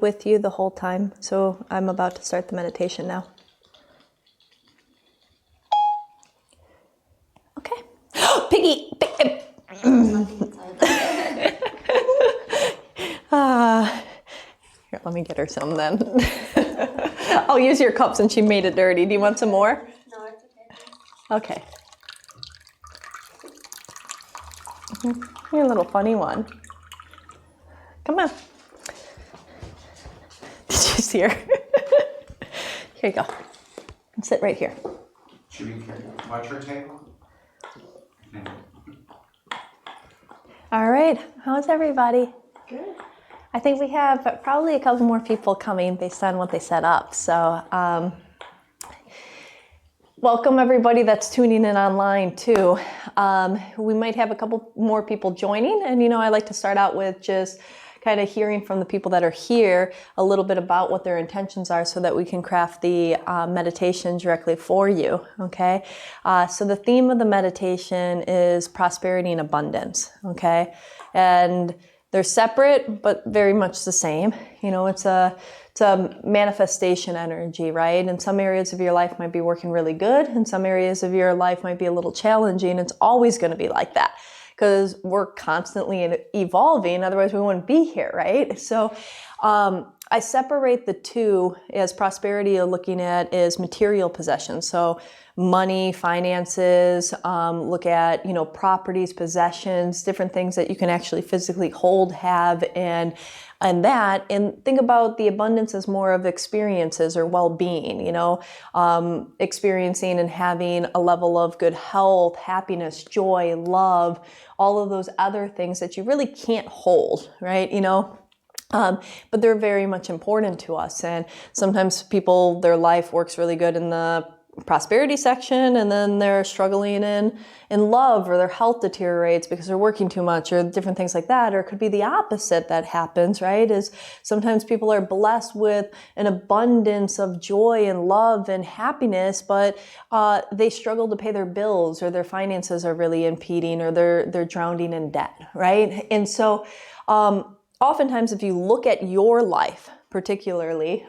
with you the whole time. So I'm about to start the meditation now. Okay. Piggy! Here, let me get her some then. I'll use your cup since she made it dirty. Do you want some more? No, it's okay. Okay. You're a little funny one. Come on. Did you see her? Here you go. Sit right here. Should we watch her table? All right. How's everybody? Good. I think we have probably a couple more people coming based on what they set up. So welcome everybody that's tuning in online too. We might have a couple more people joining, and I like to start out with just kind of hearing from the people that are here a little bit about what their intentions are so that we can craft the meditation directly for you, okay? So the theme of the meditation is prosperity and abundance, okay? And they're separate, but very much the same. It's a manifestation energy, right? And some areas of your life might be working really good, and some areas of your life might be a little challenging. It's always going to be like that because we're constantly evolving. Otherwise, we wouldn't be here, right? So I separate the two as prosperity you're looking at is material possessions. So money, finances, look at, properties, possessions, different things that you can actually physically hold, have, and think about the abundance as more of experiences or well-being, experiencing and having a level of good health, happiness, joy, love, all of those other things that you really can't hold, right? But they're very much important to us. And sometimes people, their life works really good in the prosperity section, and then they're struggling in love, or their health deteriorates because they're working too much, or different things like that. Or it could be the opposite that happens, right? Is sometimes people are blessed with an abundance of joy and love and happiness, but they struggle to pay their bills, or their finances are really impeding, or they're drowning in debt, right? And so oftentimes if you look at your life particularly,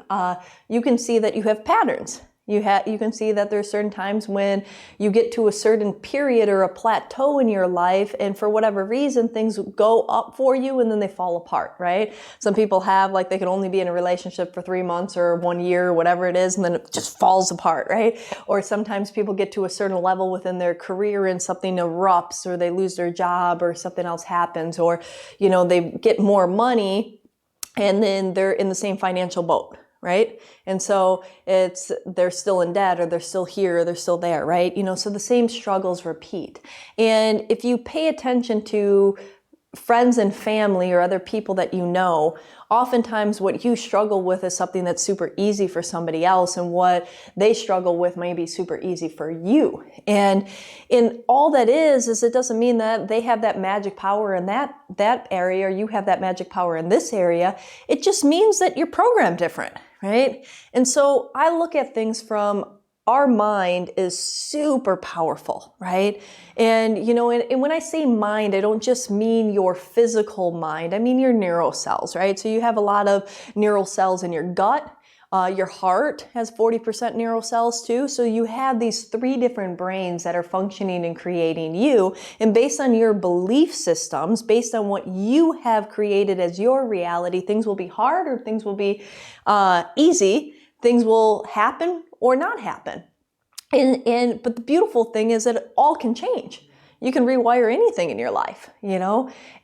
you can see that you have patterns. You can see that there's certain times when you get to a certain period or a plateau in your life, and for whatever reason, things go up for you and then they fall apart, right? Some people have, they can only be in a relationship for 3 months or 1 year or whatever it is, and then it just falls apart, right? Or sometimes people get to a certain level within their career and something erupts, or they lose their job, or something else happens, or, they get more money and then they're in the same financial boat. Right? And so they're still in debt, or they're still here, or they're still there, right? So the same struggles repeat. And if you pay attention to friends and family or other people that oftentimes what you struggle with is something that's super easy for somebody else, and what they struggle with may be super easy for you. And in all that is it doesn't mean that they have that magic power in that area, or you have that magic power in this area. It just means that you're programmed different, right? And so I look at things from our mind is super powerful, right? And, and when I say mind, I don't just mean your physical mind. I mean your neural cells, right? So you have a lot of neural cells in your gut. Your heart has 40% neural cells too. So you have these 3 different brains that are functioning and creating you. And based on your belief systems, based on what you have created as your reality, things will be hard or things will be easy. Things will happen or not happen. But the beautiful thing is that it all can change. You can rewire anything in your life,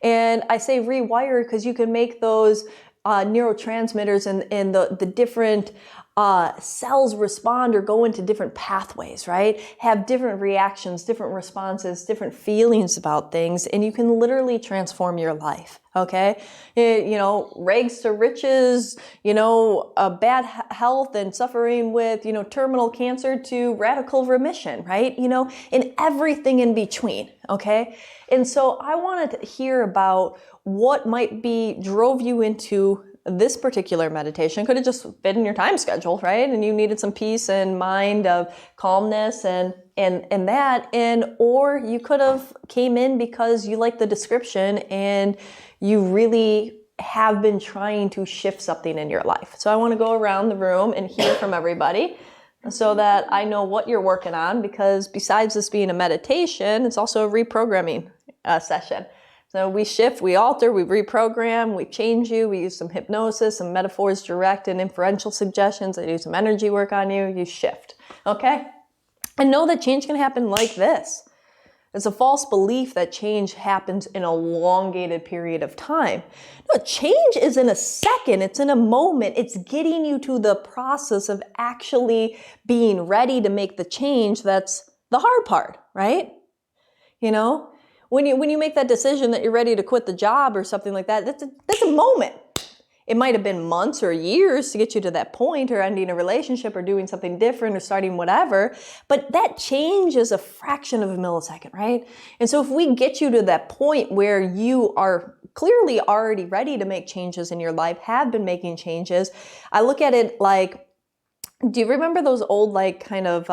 And I say rewire because you can make those neurotransmitters and the different cells respond or go into different pathways, right? Have different reactions, different responses, different feelings about things, and you can literally transform your life, okay? Rags to riches, bad health and suffering with, terminal cancer to radical remission, right? And everything in between, okay? And so I wanted to hear about what might drove you into this particular meditation. Could have just fit in your time schedule, right? And you needed some peace and mind of calmness and or you could have came in because you liked the description and you really have been trying to shift something in your life. So I want to go around the room and hear from everybody so that I know what you're working on, because besides this being a meditation, it's also a reprogramming session. So we shift, we alter, we reprogram, we change you, we use some hypnosis, some metaphors, direct and inferential suggestions. I do some energy work on you, you shift, okay? And know that change can happen like this. It's a false belief that change happens in a elongated period of time. No, change is in a second. It's in a moment. It's getting you to the process of actually being ready to make the change. That's the hard part, right? You know, when you make that decision that you're ready to quit the job or something like that, that's a moment. It might have been months or years to get you to that point, or ending a relationship or doing something different or starting whatever. But that change is a fraction of a millisecond, right? And so if we get you to that point where you are clearly already ready to make changes in your life, have been making changes, I look at it like, do you remember those old like kind of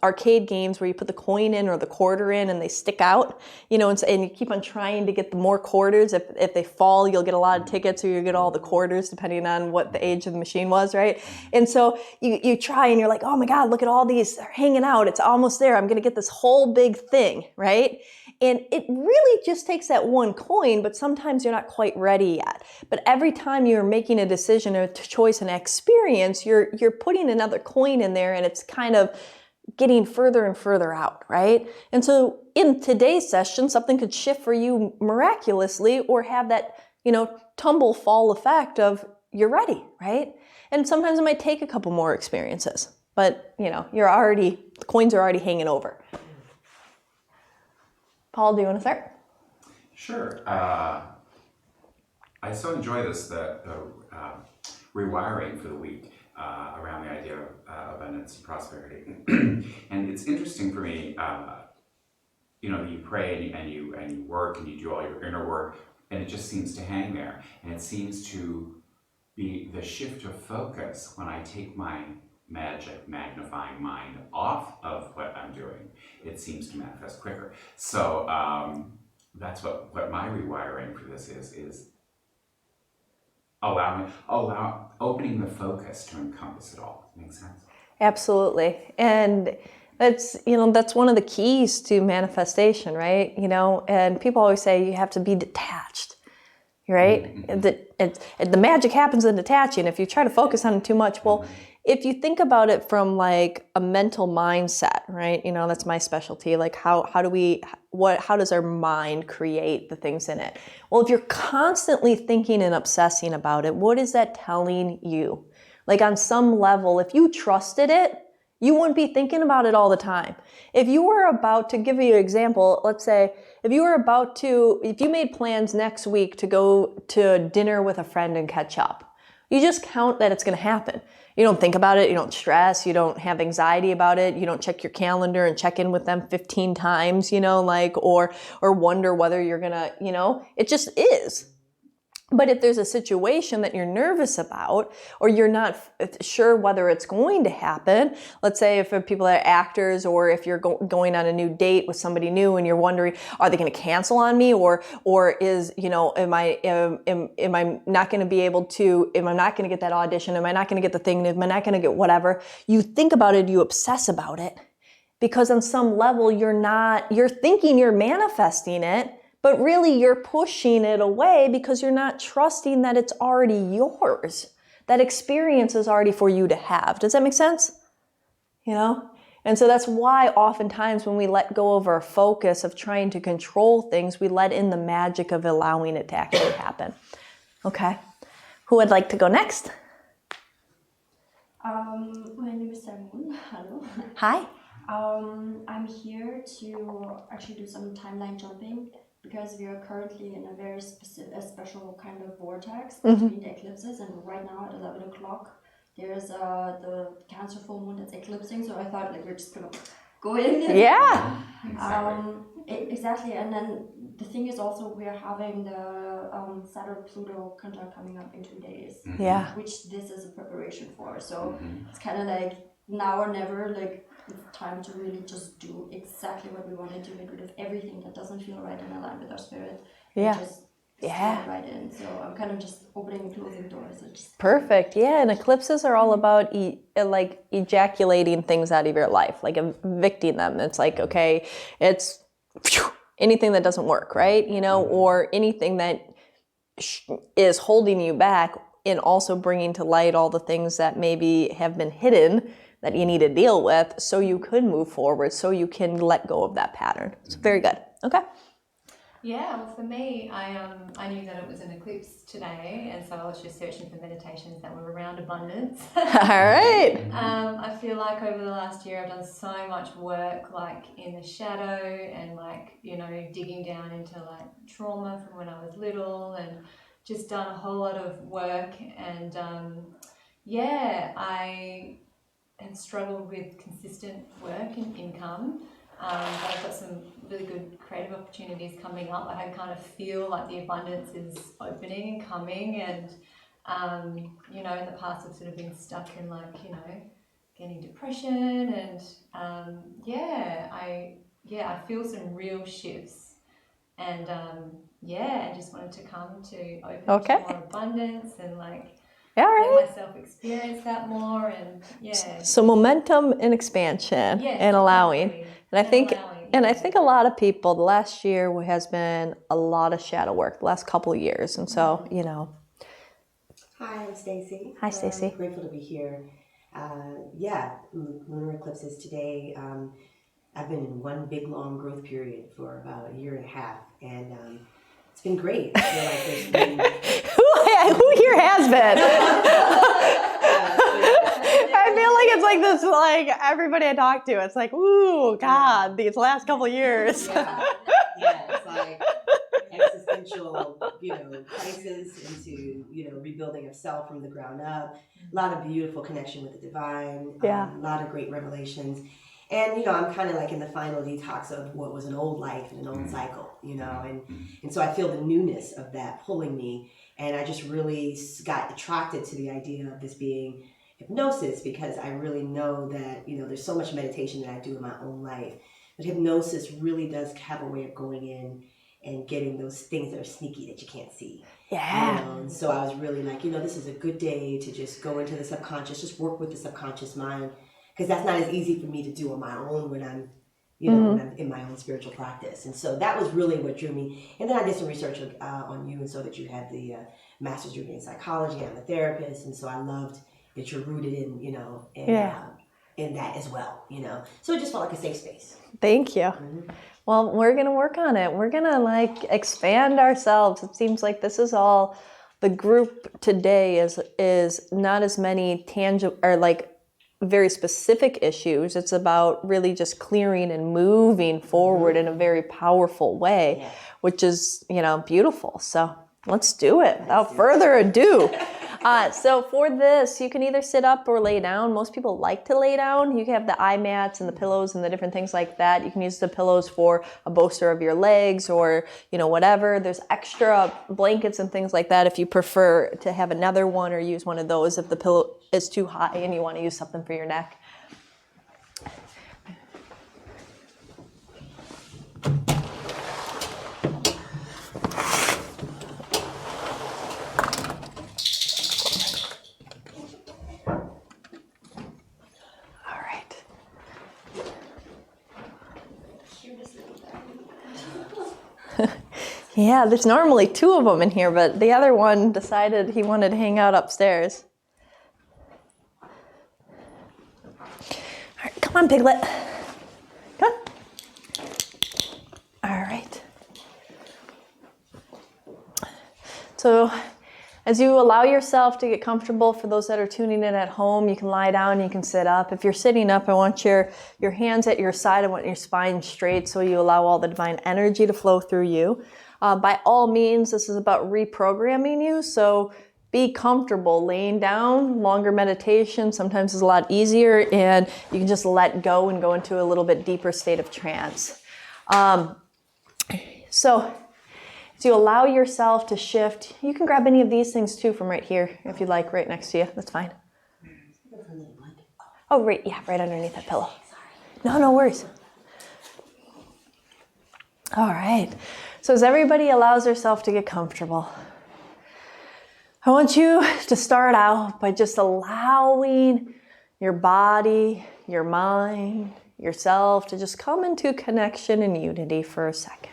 arcade games where you put the coin in or the quarter in and they stick out, you know, and you keep on trying to get the more quarters. If they fall, you'll get a lot of tickets, or you get all the quarters depending on what the age of the machine was, right? And so you try and you're like, oh my God, look at all these, they're hanging out. It's almost there. I'm going to get this whole big thing, right? And it really just takes that one coin, but sometimes you're not quite ready yet. But every time you're making a decision or a choice and experience, you're putting another coin in there, and it's kind of getting further and further out, right? And so in today's session, something could shift for you miraculously, or have that, you know, tumble fall effect of you're ready, right? And sometimes it might take a couple more experiences, but you know, the coins are already hanging over. Paul, do you want to start? Sure. I so enjoy the rewiring for the week around the idea of abundance and prosperity. And it's interesting for me, you know, you pray and you work and you do all your inner work, and it just seems to hang there. And it seems to be the shift of focus when I take my magic magnifying mind off of what I'm doing. It seems to manifest quicker. So that's what my rewiring for this is opening the focus to encompass it all. Makes sense? Absolutely. And that's one of the keys to manifestation, right? You know, and people always say you have to be detached, right? Mm-hmm. The magic happens in detaching. If you try to focus on it too much, well, if you think about it from like a mental mindset, right? You know, that's my specialty. Like how does our mind create the things in it? Well, if you're constantly thinking and obsessing about it, what is that telling you? Like on some level, if you trusted it, you wouldn't be thinking about it all the time. If you were about to, give you an example, let's say, if you made plans next week to go to dinner with a friend and catch up, you just count that it's going to happen. You don't think about it. You don't stress. You don't have anxiety about it. You don't check your calendar and check in with them 15 times, you know, like, or wonder whether you're going to, you know, it just is. But if there's a situation that you're nervous about, or you're not sure whether it's going to happen, let's say if people are actors, or if you're going on a new date with somebody new and you're wondering, are they going to cancel on me, or is, you know, am I not going to be able to, am I not going to get that audition? Am I not going to get the thing? Am I not going to get whatever? You think about it, you obsess about it, because on some level you're thinking you're manifesting it, but really you're pushing it away because you're not trusting that it's already yours. That experience is already for you to have. Does that make sense? You know? And so that's why oftentimes when we let go of our focus of trying to control things, we let in the magic of allowing it to actually happen. Okay. Who would like to go next? My name is Simon. Hello. Hi. I'm here to actually do some timeline jumping, because we are currently in a very special kind of vortex between the eclipses, and right now at 11 o'clock there's the Cancer full moon that's eclipsing, so I thought like we're just gonna go in. Yeah. Exactly. And then the thing is also we're having the Saturn-Pluto conjunct coming up in 2 days. Yeah. Which this is a preparation for. So it's kind of like now or never, like it's time to really just do exactly what we want to do, get rid of everything that doesn't feel right and align with our spirit. Yeah. And just Yeah. slide right in. So I'm kind of just opening and closing doors. Perfect. Yeah, and eclipses are all about like ejaculating things out of your life, like evicting them. It's like, okay, it's anything that doesn't work, right? You know, or anything that is holding you back, and also bringing to light all the things that maybe have been hidden that you need to deal with, so you could move forward, so you can let go of that pattern. So very good. Okay. Yeah, well, for me, I knew that it was an eclipse today, and so I was just searching for meditations that were around abundance. All right. I feel like over the last year I've done so much work, like in the shadow, and like, you know, digging down into like trauma from when I was little, and just done a whole lot of work. And I have struggled with consistent work and income. But I've got some really good creative opportunities coming up. I kind of feel like the abundance is opening and coming, and you know, in the past I've sort of been stuck in like, you know, getting depression, and I feel some real shifts, and I just wanted to come to open to more abundance and like let myself experience that more, and So momentum and expansion, and allowing. Exactly. And I think a lot of people, the last year has been a lot of shadow work, the last couple of years. And so, you know. Hi, I'm Stacy. Hi, Stacy. I'm grateful to be here. Lunar eclipses today. I've been in one big long growth period for about a year and a half, and it's been great. I feel like there's been... Who here has been? I feel like it's like this, like everybody I talk to, it's like, ooh, God, these last couple of years. It's like existential, crisis into, rebuilding of self from the ground up. A lot of beautiful connection with the divine. A lot of great revelations. And, I'm kind of like in the final detox of what was an old life and an old cycle, and so I feel the newness of that pulling me. And I just really got attracted to the idea of this being hypnosis, because I really know that, there's so much meditation that I do in my own life. But hypnosis really does have a way of going in and getting those things that are sneaky that you can't see. Yeah. And so I was really like, this is a good day to just go into the subconscious, just work with the subconscious mind. Because that's not as easy for me to do on my own when I'm, when I'm in my own spiritual practice. And so that was really what drew me. And then I did some research on you, and so that you had the master's degree in psychology. I'm a therapist, and so I loved that you're rooted in, in that as well, So it just felt like a safe space. Thank you. Mm-hmm. Well, we're going to work on it. We're going to like expand ourselves. It seems like this is all, the group today is not as many tangible or like very specific issues. It's about really just clearing and moving forward in a very powerful way, which is, beautiful. So let's do it without further ado. So for this, you can either sit up or lay down. Most people like to lay down. You can have the eye mats and the pillows and the different things like that. You can use the pillows for a bolster of your legs or, whatever. There's extra blankets and things like that if you prefer to have another one or use one of those if the pillow is too high and you want to use something for your neck. Yeah, there's normally 2 of them in here, but the other one decided he wanted to hang out upstairs. All right, come on, Piglet. Come on. All right. So as you allow yourself to get comfortable, for those that are tuning in at home, you can lie down, you can sit up. If you're sitting up, I want your hands at your side. I want your spine straight so you allow all the divine energy to flow through you. By all means, this is about reprogramming you, so be comfortable laying down. Longer meditation sometimes is a lot easier, and you can just let go and go into a little bit deeper state of trance. So you allow yourself to shift. You can grab any of these things too from right here, if you'd like, right next to you. That's fine. Oh, right underneath that pillow. No worries. All right. So as everybody allows herself to get comfortable, I want you to start out by just allowing your body, your mind, yourself to just come into connection and unity for a second.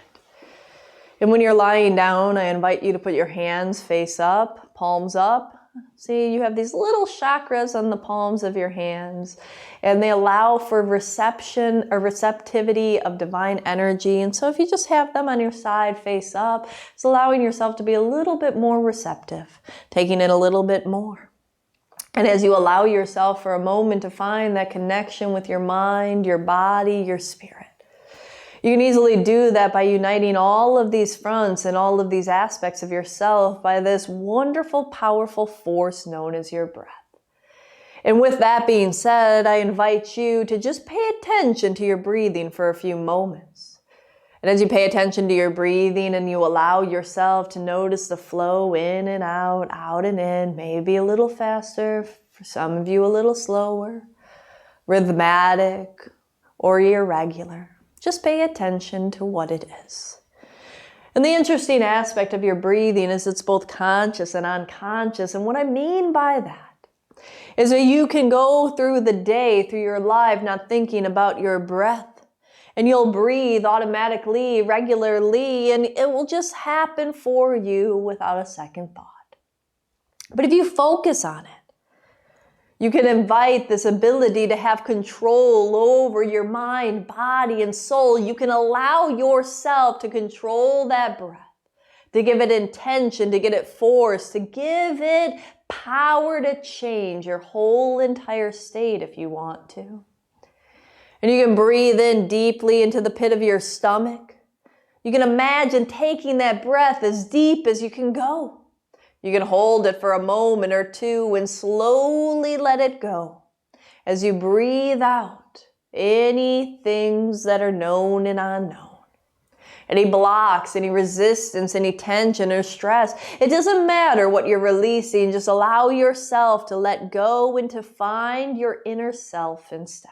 And when you're lying down, I invite you to put your hands face up, palms up. See, you have these little chakras on the palms of your hands, and they allow for reception or receptivity of divine energy. And so if you just have them on your side face up, it's allowing yourself to be a little bit more receptive, taking it a little bit more. And as you allow yourself for a moment to find that connection with your mind, your body, your spirit, you can easily do that by uniting all of these fronts and all of these aspects of yourself by this wonderful, powerful force known as your breath. And with that being said, I invite you to just pay attention to your breathing for a few moments. And as you pay attention to your breathing and you allow yourself to notice the flow in and out and in, maybe a little faster, for some of you a little slower, rhythmic or irregular. Just pay attention to what it is. And the interesting aspect of your breathing is it's both conscious and unconscious. And what I mean by that is that you can go through the day, through your life, not thinking about your breath. And you'll breathe automatically, regularly, and it will just happen for you without a second thought. But if you focus on it, you can invite this ability to have control over your mind, body, and soul. You can allow yourself to control that breath, to give it intention, to get it force, to give it power to change your whole entire state if you want to. And you can breathe in deeply into the pit of your stomach. You can imagine taking that breath as deep as you can go. You can hold it for a moment or two and slowly let it go as you breathe out any things that are known and unknown. Any blocks, any resistance, any tension or stress. It doesn't matter what you're releasing. Just allow yourself to let go and to find your inner self instead.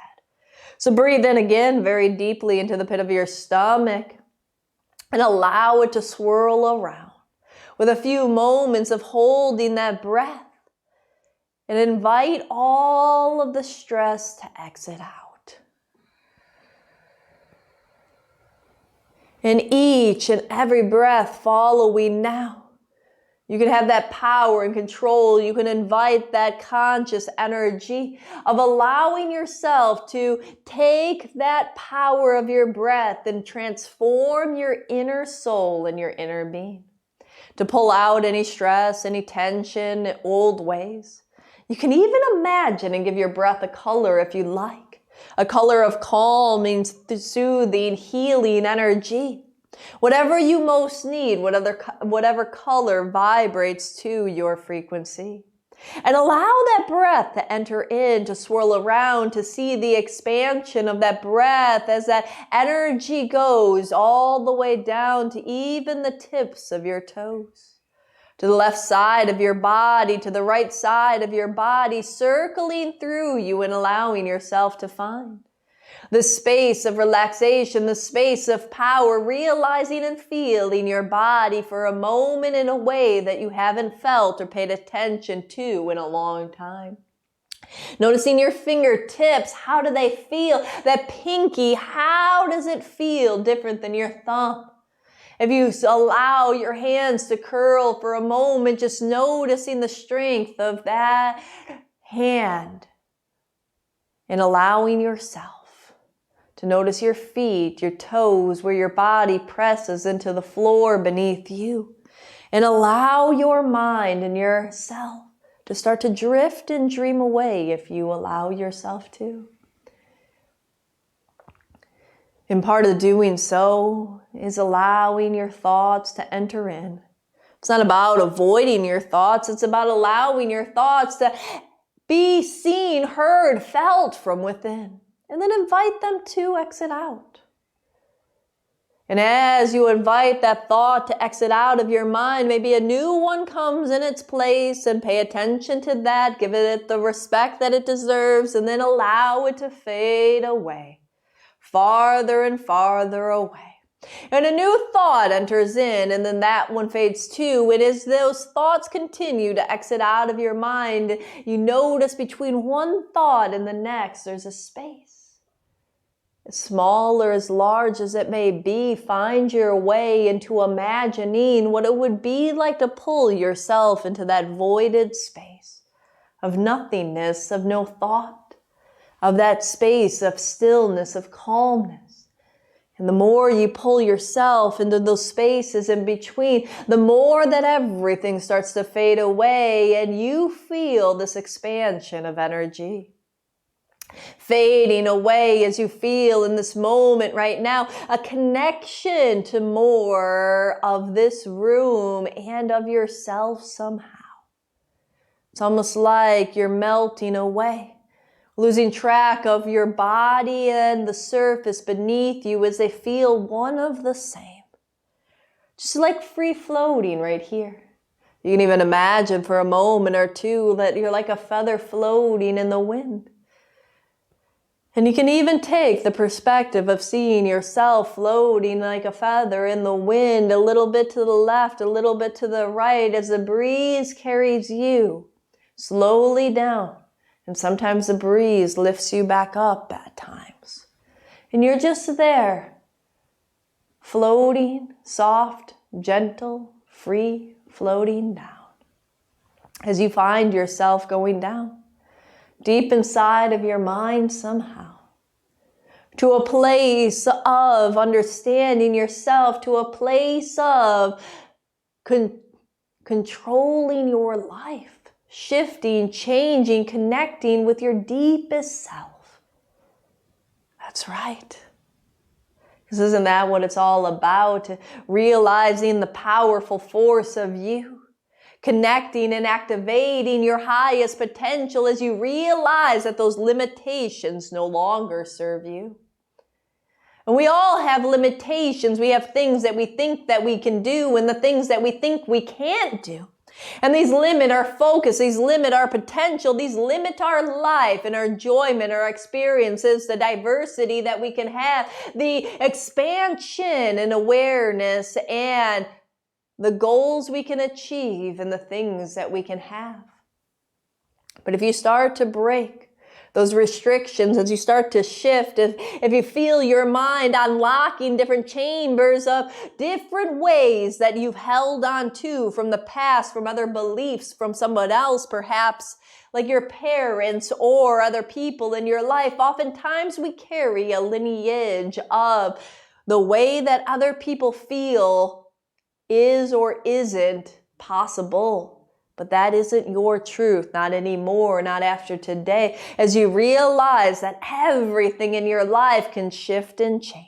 So breathe in again very deeply into the pit of your stomach and allow it to swirl around, with a few moments of holding that breath, and invite all of the stress to exit out. And each and every breath following now, you can have that power and control. You can invite that conscious energy of allowing yourself to take that power of your breath and transform your inner soul and your inner being. To pull out any stress, any tension, old ways. You can even imagine and give your breath a color if you like. A color of calming, soothing, healing energy. Whatever you most need, whatever color vibrates to your frequency. And allow that breath to enter in, to swirl around, to see the expansion of that breath as that energy goes all the way down to even the tips of your toes. To the left side of your body, to the right side of your body, circling through you and allowing yourself to find the space of relaxation, the space of power, realizing and feeling your body for a moment in a way that you haven't felt or paid attention to in a long time. Noticing your fingertips, how do they feel? That pinky, how does it feel different than your thumb? If you allow your hands to curl for a moment, just noticing the strength of that hand and allowing yourself to notice your feet, your toes, where your body presses into the floor beneath you. And allow your mind and yourself to start to drift and dream away if you allow yourself to. And part of doing so is allowing your thoughts to enter in. It's not about avoiding your thoughts. It's about allowing your thoughts to be seen, heard, felt from within. And then invite them to exit out. And as you invite that thought to exit out of your mind, maybe a new one comes in its place, and pay attention to that. Give it the respect that it deserves, and then allow it to fade away, farther and farther away. And a new thought enters in, and then that one fades too. And as those thoughts continue to exit out of your mind, you notice between one thought and the next, there's a space. As small or as large as it may be, find your way into imagining what it would be like to pull yourself into that voided space of nothingness, of no thought, of that space of stillness, of calmness. And the more you pull yourself into those spaces in between, the more that everything starts to fade away and you feel this expansion of energy. Fading away as you feel in this moment right now, a connection to more of this room and of yourself somehow. It's almost like you're melting away, losing track of your body and the surface beneath you as they feel one of the same. Just like free floating right here. You can even imagine for a moment or two that you're like a feather floating in the wind. And you can even take the perspective of seeing yourself floating like a feather in the wind, a little bit to the left, a little bit to the right, as the breeze carries you slowly down. And sometimes the breeze lifts you back up at times. And you're just there, floating, soft, gentle, free, floating down. As you find yourself going down, deep inside of your mind somehow, to a place of understanding yourself, to a place of controlling your life. Shifting, changing, connecting with your deepest self. That's right. Because isn't that what it's all about? Realizing the powerful force of you. Connecting and activating your highest potential as you realize that those limitations no longer serve you. And we all have limitations. We have things that we think that we can do and the things that we think we can't do. And these limit our focus, these limit our potential, these limit our life and our enjoyment, our experiences, the diversity that we can have, the expansion and awareness and the goals we can achieve and the things that we can have. But if you start to break those restrictions, as you start to shift, if you feel your mind unlocking different chambers of different ways that you've held on to from the past, from other beliefs, from someone else, perhaps like your parents or other people in your life, oftentimes we carry a lineage of the way that other people feel is or isn't possible. But that isn't your truth, not anymore, not after today, as you realize that everything in your life can shift and change.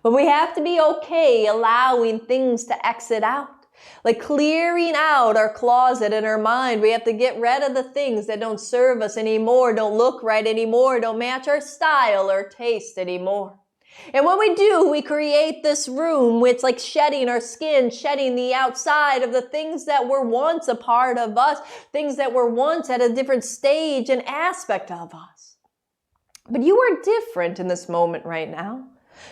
But we have to be okay allowing things to exit out, like clearing out our closet in our mind. We have to get rid of the things that don't serve us anymore, don't look right anymore, don't match our style or taste anymore. And when we do, we create this room where it's like shedding our skin, shedding the outside of the things that were once a part of us, things that were once at a different stage and aspect of us. But you are different in this moment right now.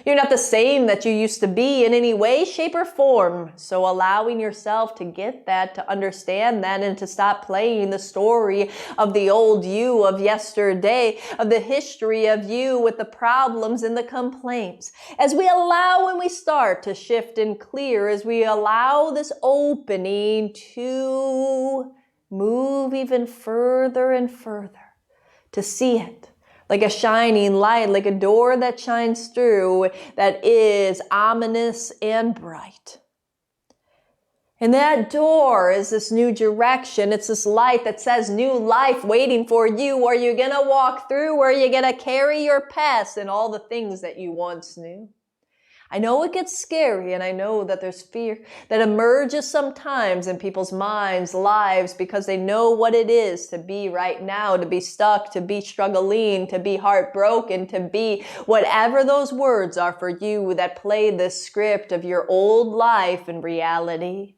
You're not the same that you used to be in any way, shape, or form. So allowing yourself to get that, to understand that, and to stop playing the story of the old you of yesterday, of the history of you with the problems and the complaints. As we allow and we start to shift and clear, as we allow this opening to move even further and further, to see it. Like a shining light, like a door that shines through, that is ominous and bright. And that door is this new direction. It's this light that says new life waiting for you. Are you going to walk through? Are you going to carry your past and all the things that you once knew? I know it gets scary, and I know that there's fear that emerges sometimes in people's minds, lives, because they know what it is to be right now, to be stuck, to be struggling, to be heartbroken, to be whatever those words are for you that play this script of your old life and reality.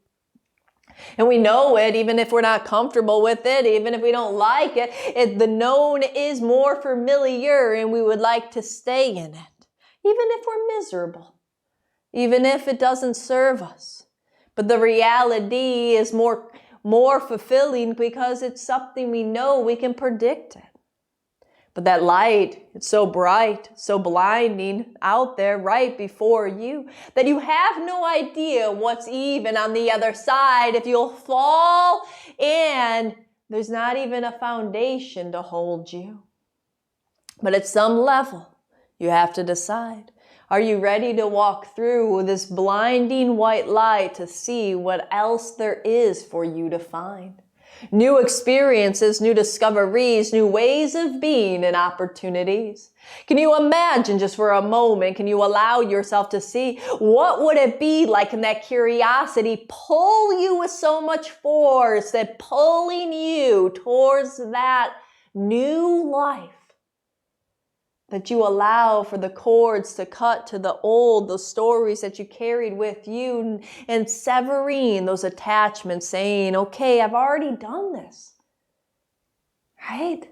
And we know it, even if we're not comfortable with it, even if we don't like it, the known is more familiar, and we would like to stay in it, even if we're miserable. even if it doesn't serve us. But the reality is more fulfilling because it's something we know, we can predict it. But that light, it's so bright, so blinding out there right before you that you have no idea what's even on the other side if you'll fall, and there's not even a foundation to hold you. But at some level, you have to decide. Are you ready to walk through this blinding white light to see what else there is for you to find? New experiences, new discoveries, new ways of being and opportunities. Can you imagine just for a moment, can you allow yourself to see what would it be like in that curiosity pull you with so much force, that pulling you towards that new life? That you allow for the cords to cut to the old, those stories that you carried with you, and severing those attachments, saying, okay, I've already done this, right?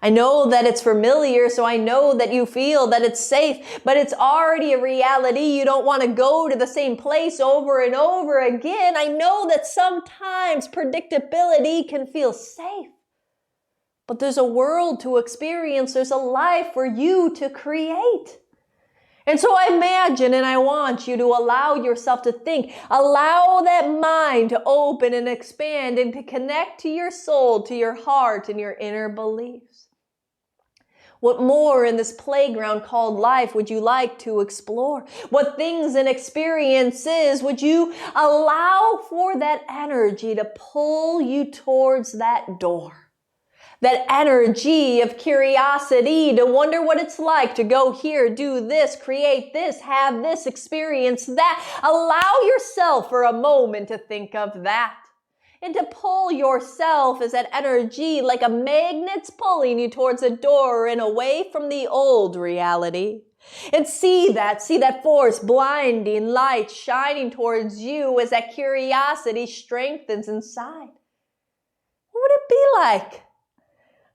I know that it's familiar, so I know that you feel that it's safe, but it's already a reality. You don't want to go to the same place over and over again. I know that sometimes predictability can feel safe. But there's a world to experience. There's a life for you to create. And so I imagine and I want you to allow yourself to think. Allow that mind to open and expand and to connect to your soul, to your heart, and your inner beliefs. What more in this playground called life would you like to explore? What things and experiences would you allow for that energy to pull you towards that door? That energy of curiosity to wonder what it's like to go here, do this, create this, have this, experience that. Allow yourself for a moment to think of that. And to pull yourself as that energy like a magnet's pulling you towards a door and away from the old reality. And see that force, blinding light shining towards you as that curiosity strengthens inside. What would it be like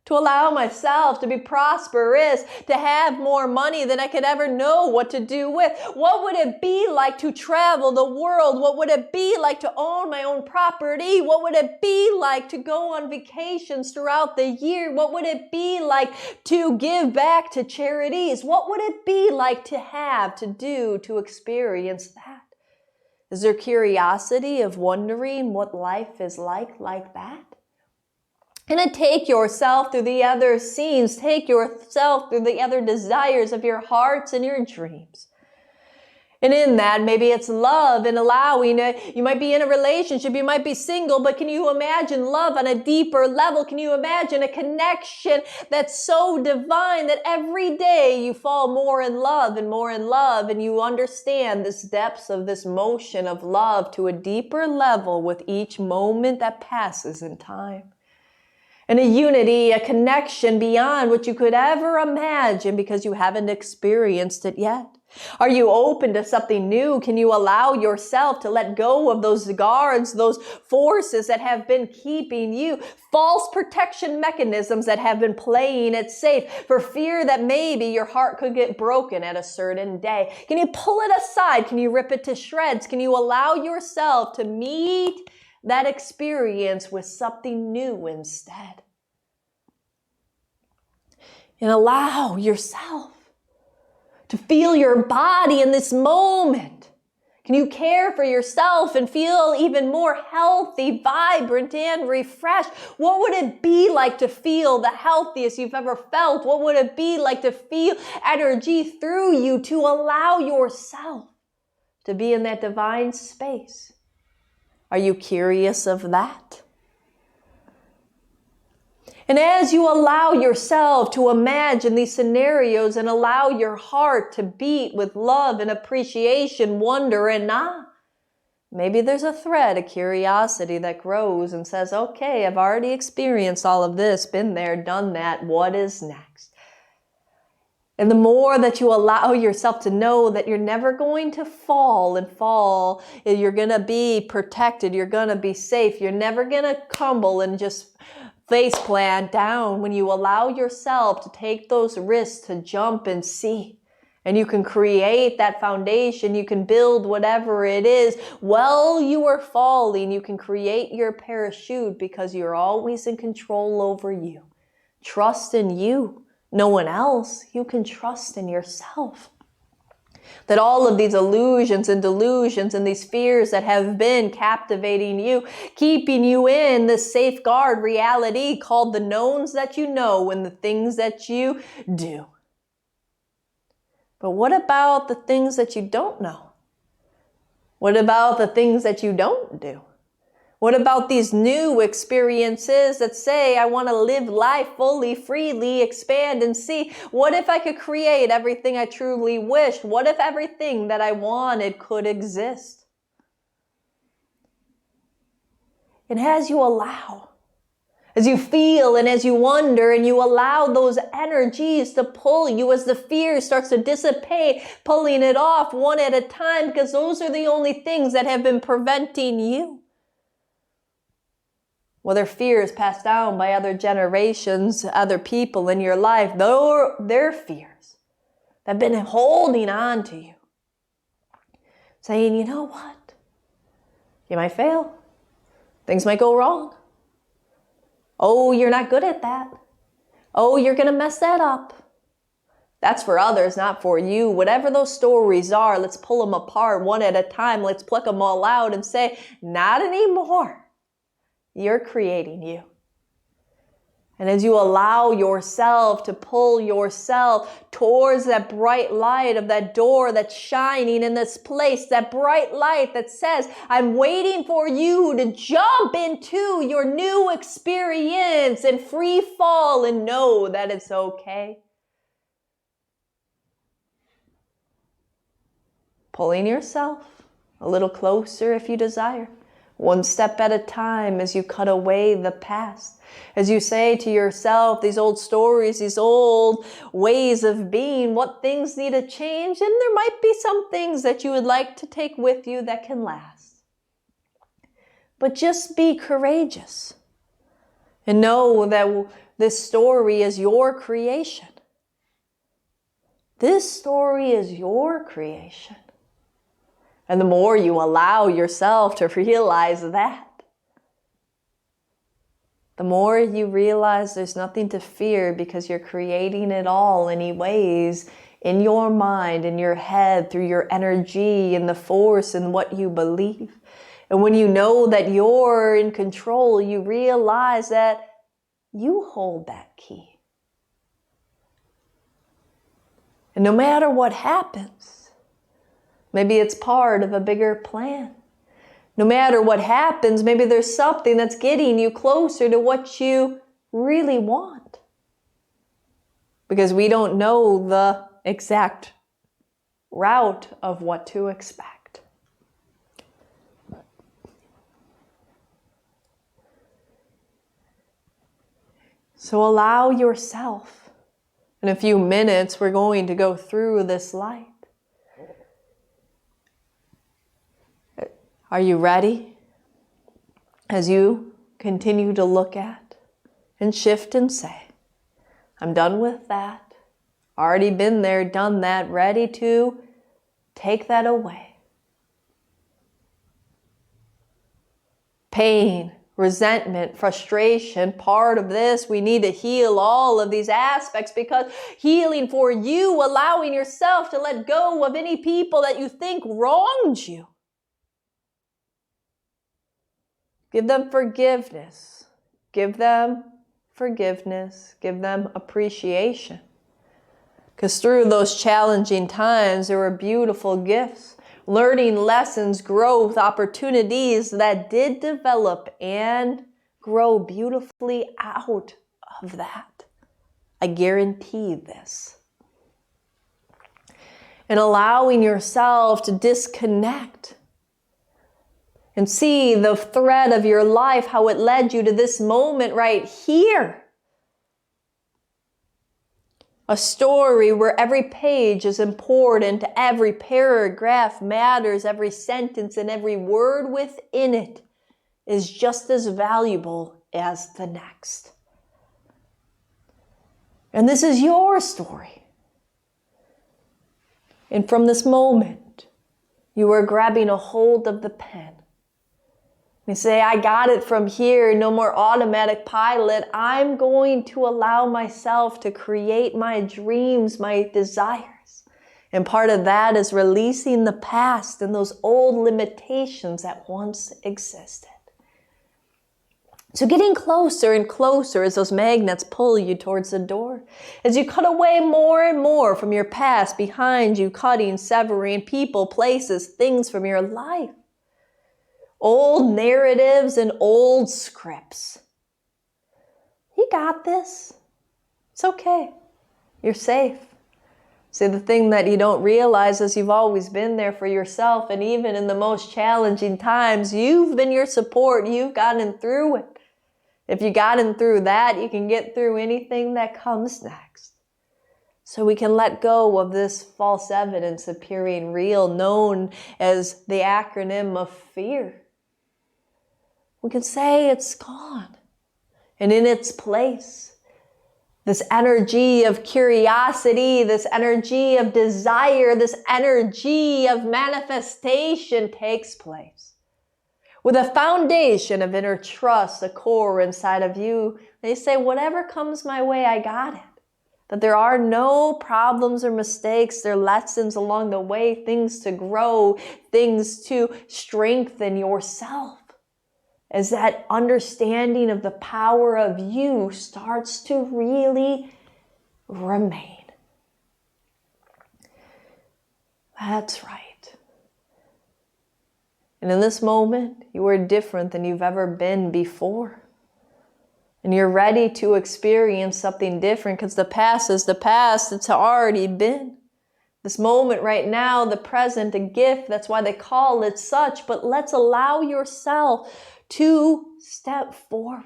to allow myself to be prosperous, to have more money than I could ever know what to do with? What would it be like to travel the world? What would it be like to own my own property? What would it be like to go on vacations throughout the year? What would it be like to give back to charities? What would it be like to have, to do, to experience that? Is there curiosity of wondering what life is like that? And then take yourself through the other scenes. Take yourself through the other desires of your hearts and your dreams. And in that, maybe it's love and allowing it. You might be in a relationship, you might be single, but can you imagine love on a deeper level? Can you imagine a connection that's so divine that every day you fall more in love and you understand this depths of this motion of love to a deeper level with each moment that passes in time? And a unity, a connection beyond what you could ever imagine because you haven't experienced it yet. Are you open to something new? Can you allow yourself to let go of those guards, those forces that have been keeping you, false protection mechanisms that have been playing it safe for fear that maybe your heart could get broken at a certain day? Can you pull it aside? Can you rip it to shreds? Can you allow yourself to meet that experience with something new instead? And allow yourself to feel your body in this moment. Can you care for yourself and feel even more healthy, vibrant, and refreshed? What would it be like to feel the healthiest you've ever felt? What would it be like to feel energy through you, to allow yourself to be in that divine space? Are you curious of that? And as you allow yourself to imagine these scenarios and allow your heart to beat with love and appreciation, wonder and awe, maybe there's a thread of curiosity that grows and says, okay, I've already experienced all of this, been there, done that. What is next? And the more that you allow yourself to know that you're never going to fall, you're going to be protected, you're going to be safe, you're never going to crumble and just face plant down, when you allow yourself to take those risks, to jump and see And you can create that foundation. You can build whatever it is. While you are falling, you can create your parachute because you're always in control over you. Trust in you. No one else. You can trust in yourself. That all of these illusions and delusions and these fears that have been captivating you, keeping you in this safeguard reality called the knowns that you know and the things that you do. But what about the things that you don't know? What about the things that you don't do? What about these new experiences that say, I want to live life fully, freely, expand and see? What if I could create everything I truly wished? What if everything that I wanted could exist? And as you allow, as you feel and as you wonder and you allow those energies to pull you, as the fear starts to dissipate, pulling it off one at a time, because those are the only things that have been preventing you. Whether fears passed down by other generations, other people in your life, their fears that have been holding on to you. Saying, you know what? You might fail. Things might go wrong. Oh, you're not good at that. Oh, you're going to mess that up. That's for others, not for you. Whatever those stories are, let's pull them apart one at a time. Let's pluck them all out and say, not anymore. You're creating you. And as you allow yourself to pull yourself towards that bright light of that door that's shining in this place, that bright light that says, I'm waiting for you to jump into your new experience and free fall and know that it's okay. Pulling yourself a little closer if you desire. One step at a time as you cut away the past. As you say to yourself, these old stories, these old ways of being, what things need to change. And there might be some things that you would like to take with you that can last. But just be courageous. And know that this story is your creation. This story is your creation. And the more you allow yourself to realize that, the more you realize there's nothing to fear because you're creating it all anyways in your mind, in your head, through your energy and the force and what you believe. And when you know that you're in control, you realize that you hold that key. And no matter what happens, maybe it's part of a bigger plan. No matter what happens, maybe there's something that's getting you closer to what you really want. Because we don't know the exact route of what to expect. So allow yourself. In a few minutes, we're going to go through this light. Are you ready? As you continue to look at and shift and say, I'm done with that. Already been there, done that, ready to take that away. Pain, resentment, frustration, part of this, we need to heal all of these aspects because healing for you, allowing yourself to let go of any people that you think wronged you. Give them forgiveness. Give them forgiveness. Give them appreciation. Because through those challenging times, there were beautiful gifts, learning lessons, growth, opportunities that did develop and grow beautifully out of that. I guarantee this. And allowing yourself to disconnect and see the thread of your life, how it led you to this moment right here. A story where every page is important, every paragraph matters, every sentence and every word within it is just as valuable as the next. And this is your story. And from this moment, you are grabbing a hold of the pen. You say, I got it from here, no more automatic pilot. I'm going to allow myself to create my dreams, my desires. And part of that is releasing the past and those old limitations that once existed. So getting closer and closer as those magnets pull you towards the door. As you cut away more and more from your past behind you, cutting, severing people, places, things from your life. Old narratives and old scripts. You got this. It's okay. You're safe. See, the thing that you don't realize is you've always been there for yourself, and even in the most challenging times, you've been your support. You've gotten through it. If you gotten through that, you can get through anything that comes next. So we can let go of this false evidence appearing real, known as the acronym of fear. We can say it's gone. And in its place, this energy of curiosity, this energy of desire, this energy of manifestation takes place. With a foundation of inner trust, a core inside of you, they say, whatever comes my way, I got it. That there are no problems or mistakes. There are lessons along the way, things to grow, things to strengthen yourself. As that understanding of the power of you starts to really remain. That's right. And in this moment, you are different than you've ever been before. And you're ready to experience something different because the past is the past. It's already been. This moment right now, the present, a gift. That's why they call it such. But let's allow yourself to step forward.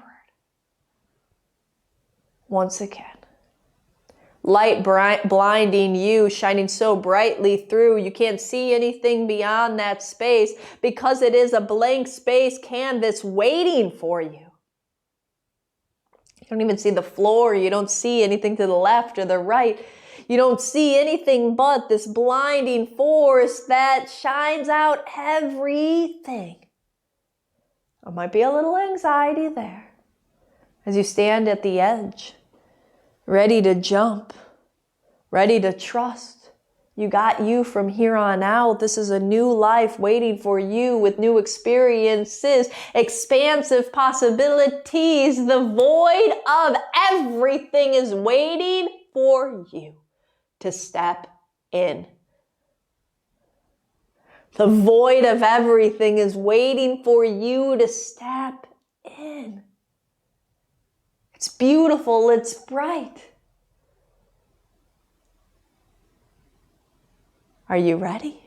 Once again. Light blinding you, shining so brightly through. You can't see anything beyond that space because it is a blank space canvas waiting for you. You don't even see the floor. You don't see anything to the left or the right. You don't see anything but this blinding force that shines out everything. There might be a little anxiety there as you stand at the edge, ready to jump, ready to trust. You got you from here on out. This is a new life waiting for you with new experiences, expansive possibilities. The void of everything is waiting for you to step in. The void of everything is waiting for you to step in. It's beautiful. It's bright. Are you ready?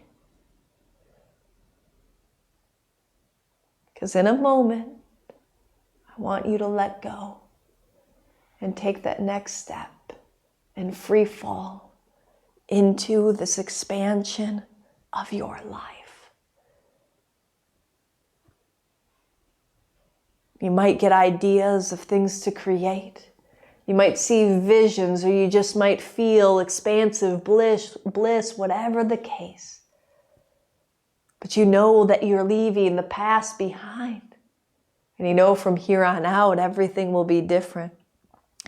Because in a moment, I want you to let go and take that next step and free fall into this expansion of your life. You might get ideas of things to create. You might see visions, or you just might feel expansive bliss, whatever the case. But you know that you're leaving the past behind. And you know from here on out, everything will be different.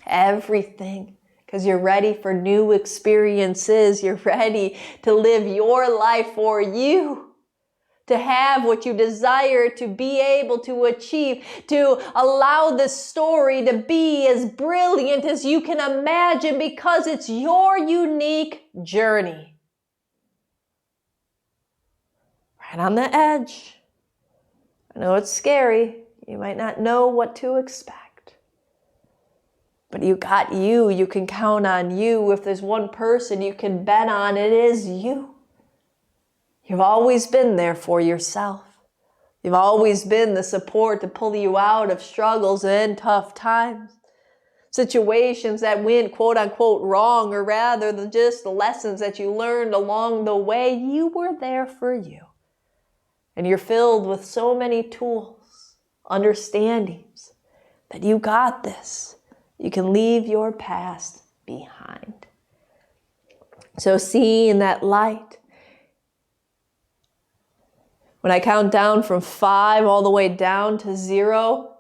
Everything. Because you're ready for new experiences. You're ready to live your life for you. To have what you desire, to be able to achieve, to allow this story to be as brilliant as you can imagine because it's your unique journey. Right on the edge. I know it's scary. You might not know what to expect. But you got you. You can count on you. If there's one person you can bet on, it is you. You've always been there for yourself. You've always been the support to pull you out of struggles and tough times. Situations that went quote unquote wrong, or rather just the lessons that you learned along the way, you were there for you. And you're filled with so many tools, understandings, that you got this. You can leave your past behind. So see in that light, When I count down from 5 all the way down to 0,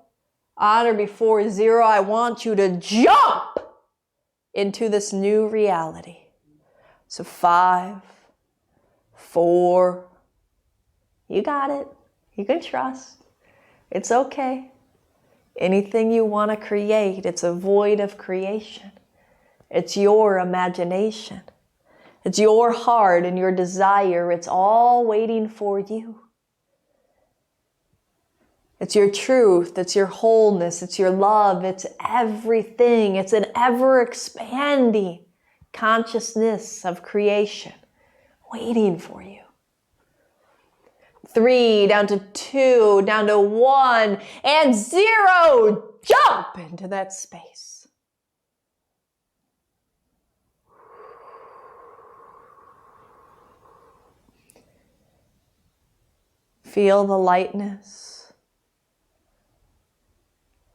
on or before 0, I want you to jump into this new reality. So 5, 4, you got it. You can trust. It's okay. Anything you want to create, it's a void of creation. It's your imagination. It's your heart and your desire. It's all waiting for you. It's your truth. It's your wholeness. It's your love. It's everything. It's an ever-expanding consciousness of creation waiting for you. 3, down to 2, down to 1, and 0. Jump into that space. Feel the lightness.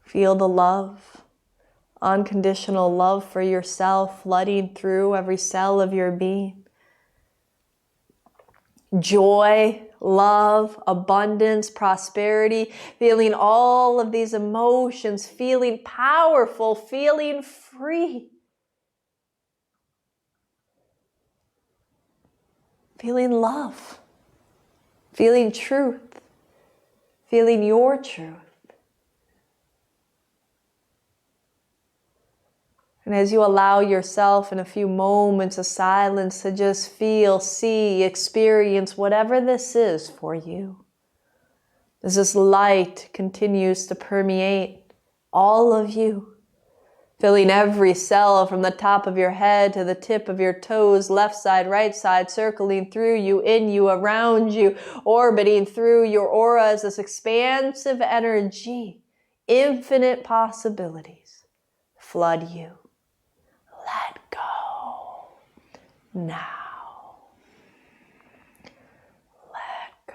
Feel the love. Unconditional love for yourself flooding through every cell of your being. Joy, love, abundance, prosperity, feeling all of these emotions, feeling powerful, feeling free. Feeling love, feeling truth, feeling your truth. And as you allow yourself in a few moments of silence to just feel, see, experience whatever this is for you, as this light continues to permeate all of you, filling every cell from the top of your head to the tip of your toes, left side, right side, circling through you, in you, around you, orbiting through your aura as this expansive energy, infinite possibilities flood you. Let go now. Let go.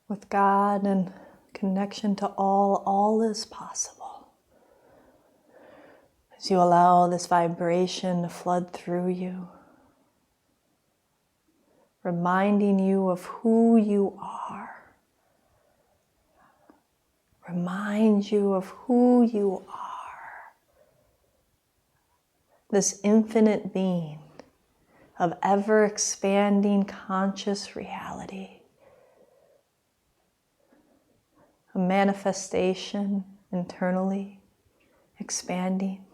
With God and connection to all is possible. As you allow this vibration to flood through you, reminding you of who you are, remind you of who you are. This infinite being of ever-expanding conscious reality. A manifestation internally, expanding.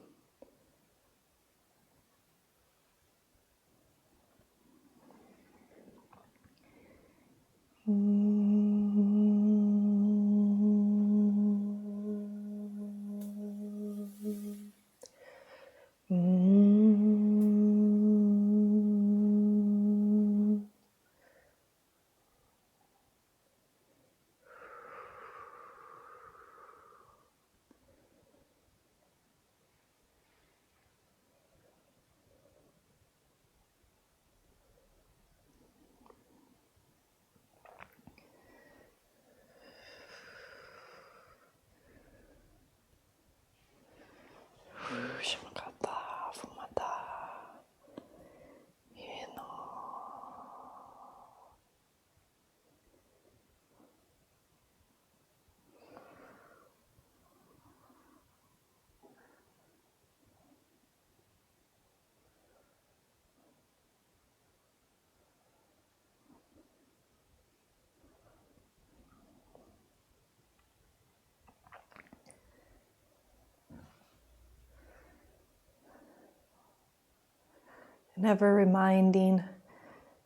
An ever reminding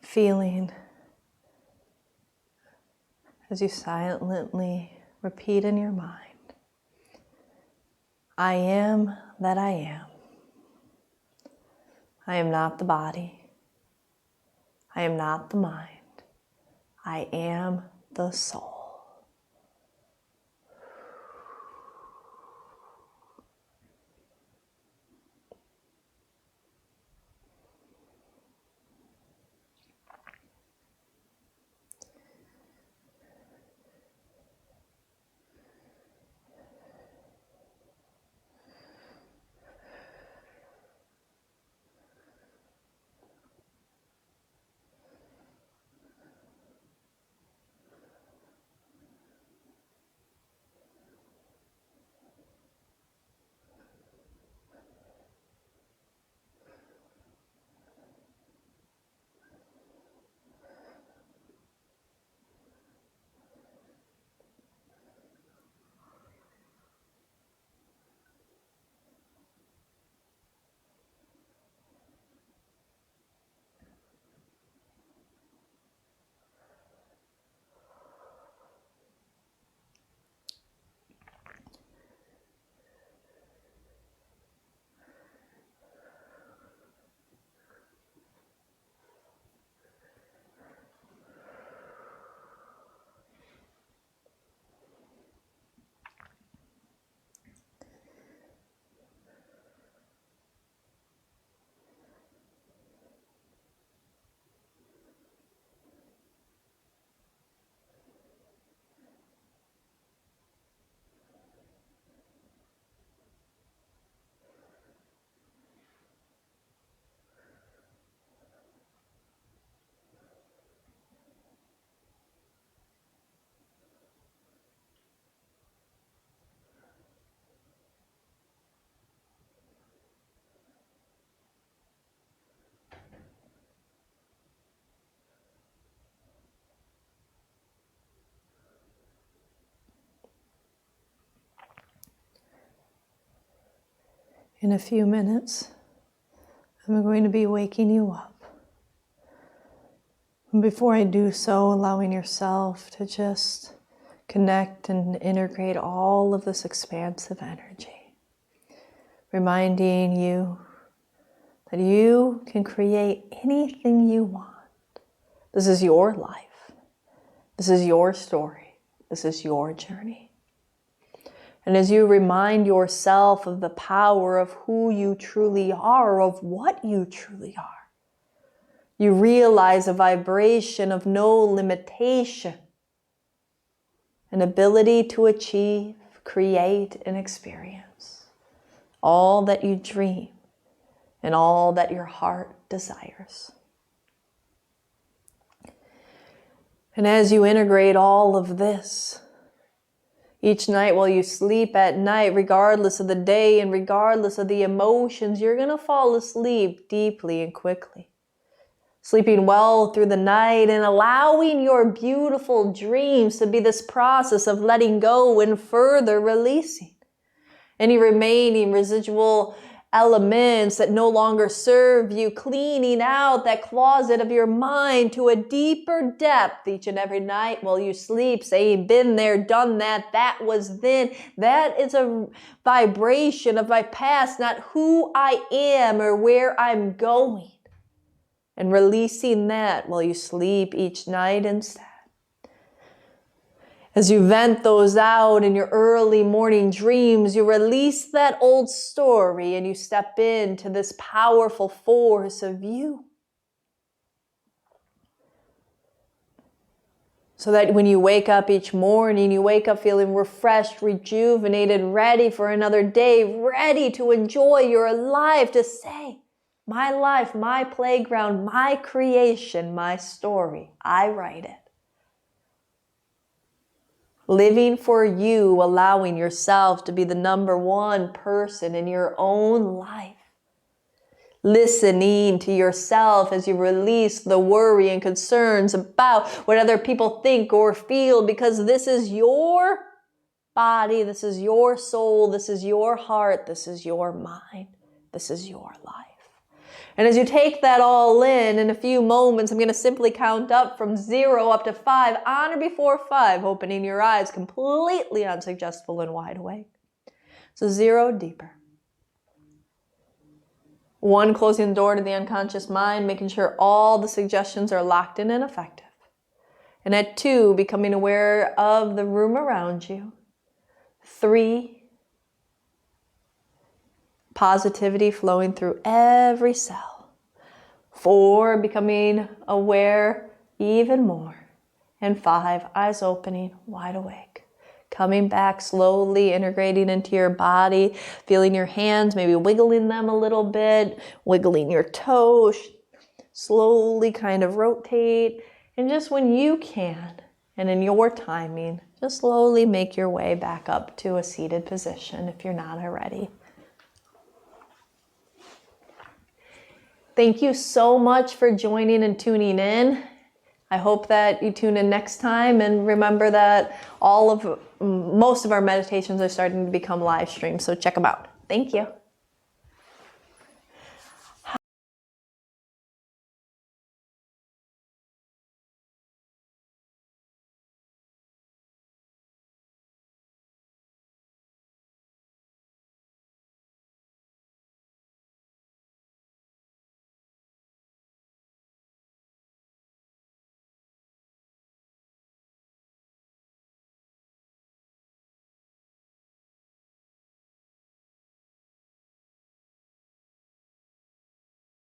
feeling as you silently repeat in your mind, I am that I am. I am not the body. I am not the mind. I am the soul. In a few minutes, I'm going to be waking you up. And before I do so, allowing yourself to just connect and integrate all of this expansive energy. Reminding you that you can create anything you want. This is your life. This is your story. This is your journey. And as you remind yourself of the power of who you truly are, of what you truly are, you realize a vibration of no limitation, an ability to achieve, create, and experience all that you dream and all that your heart desires. And as you integrate all of this, Each night while you sleep at night, regardless of the day and regardless of the emotions, you're going to fall asleep deeply and quickly. Sleeping well through the night and allowing your beautiful dreams to be this process of letting go and further releasing any remaining residual elements that no longer serve you, cleaning out that closet of your mind to a deeper depth each and every night while you sleep, saying, been there, done that, that was then. That is a vibration of my past, not who I am or where I'm going. And releasing that while you sleep each night instead. As you vent those out in your early morning dreams, you release that old story and you step into this powerful force of you. So that when you wake up each morning, you wake up feeling refreshed, rejuvenated, ready for another day, ready to enjoy your life, to say, my life, my playground, my creation, my story. I write it. Living for you, allowing yourself to be the number one person in your own life. Listening to yourself as you release the worry and concerns about what other people think or feel, because this is your body, this is your soul, this is your heart, this is your mind, this is your life. And as you take that all in a few moments, I'm going to simply count up from 0 up to 5, on or before 5, opening your eyes completely unsuggestible and wide awake. So 0, deeper. 1, closing the door to the unconscious mind, making sure all the suggestions are locked in and effective. And at 2, becoming aware of the room around you. 3, positivity flowing through every cell. 4, becoming aware even more. And 5, eyes opening, wide awake. Coming back slowly, integrating into your body, feeling your hands, maybe wiggling them a little bit, wiggling your toes, slowly kind of rotate. And just when you can, and in your timing, just slowly make your way back up to a seated position if you're not already. Thank you so much for joining and tuning in. I hope that you tune in next time, and remember that most of our meditations are starting to become live streams, so check them out. Thank you.